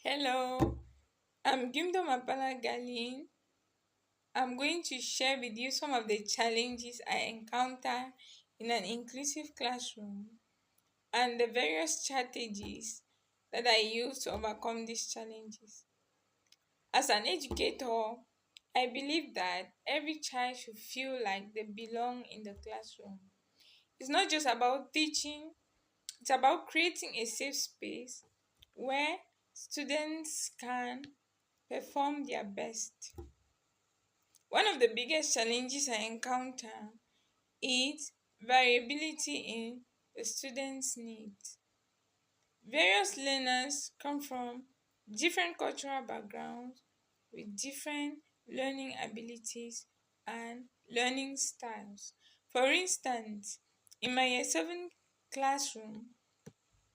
Hello, I'm Gimdo Mapala Galin. I'm going to share with you some of the challenges I encounter in an inclusive classroom and the various strategies that I use to overcome these challenges. As an educator, I believe that every child should feel like they belong in the classroom. It's not just about teaching, it's about creating a safe space where students can perform their best. One of the biggest challenges I encounter is variability in the students' needs. Various learners come from different cultural backgrounds with different learning abilities and learning styles. For instance, in my year 7 classroom,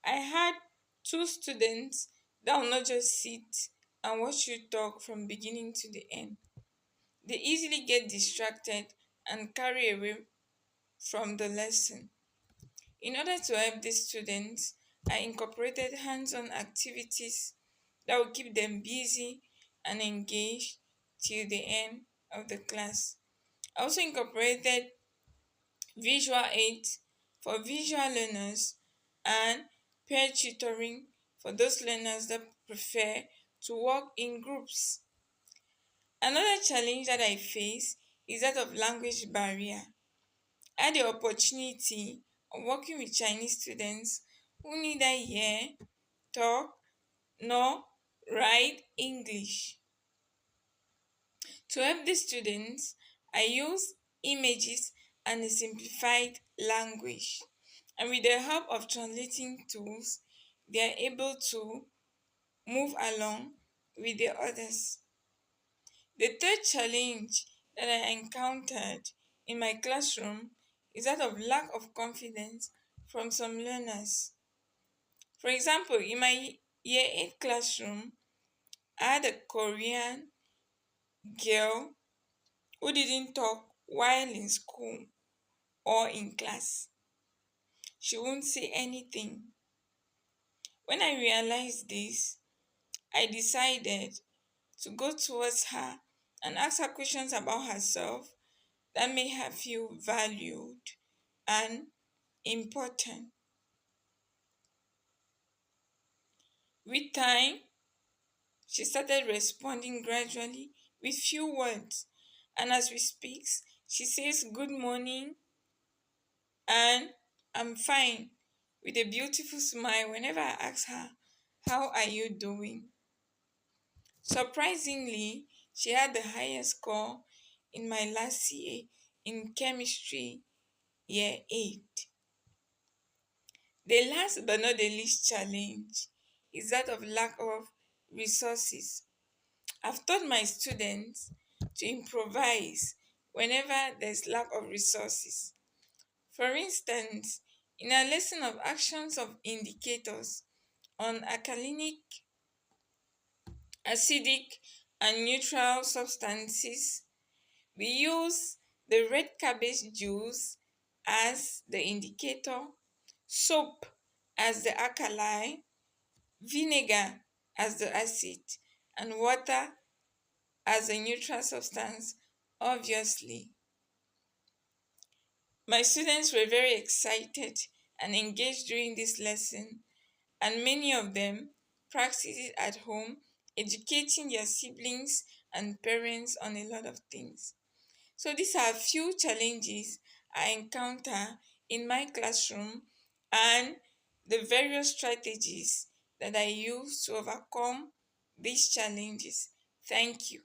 I had two students that will not just sit and watch you talk from beginning to the end. They easily get distracted and carry away from the lesson. In order to help these students, I incorporated hands on activities that will keep them busy and engaged till the end of the class. I also incorporated visual aids for visual learners and peer tutoring for those learners that prefer to work in groups. Another challenge that I face is that of language barrier. I had the opportunity of working with Chinese students who neither hear, talk, nor write English. To help these students, I use images and a simplified language. And with the help of translating tools, they are able to move along with the others. The third challenge that I encountered in my classroom is that of lack of confidence from some learners. For example, in my year 8 classroom, I had a Korean girl who didn't talk while in school or in class. She won't say anything. When I realized this, I decided to go towards her and ask her questions about herself that made her feel valued and important. With time, she started responding gradually with few words. And as we speak, she says good morning and I'm fine with a beautiful smile whenever I ask her, how are you doing? Surprisingly, she had the highest score in my last CA in chemistry year 8. The last but not the least challenge is that of lack of resources. I've taught my students to improvise whenever there's lack of resources. For instance, in a lesson of actions of indicators on alkalinic, acidic, and neutral substances, we use the red cabbage juice as the indicator, soap as the alkali, vinegar as the acid, and water as a neutral substance, obviously. My students were very excited and engaged during this lesson, and many of them practice it at home, educating their siblings and parents on a lot of things. So, these are a few challenges I encounter in my classroom and the various strategies that I use to overcome these challenges. Thank you.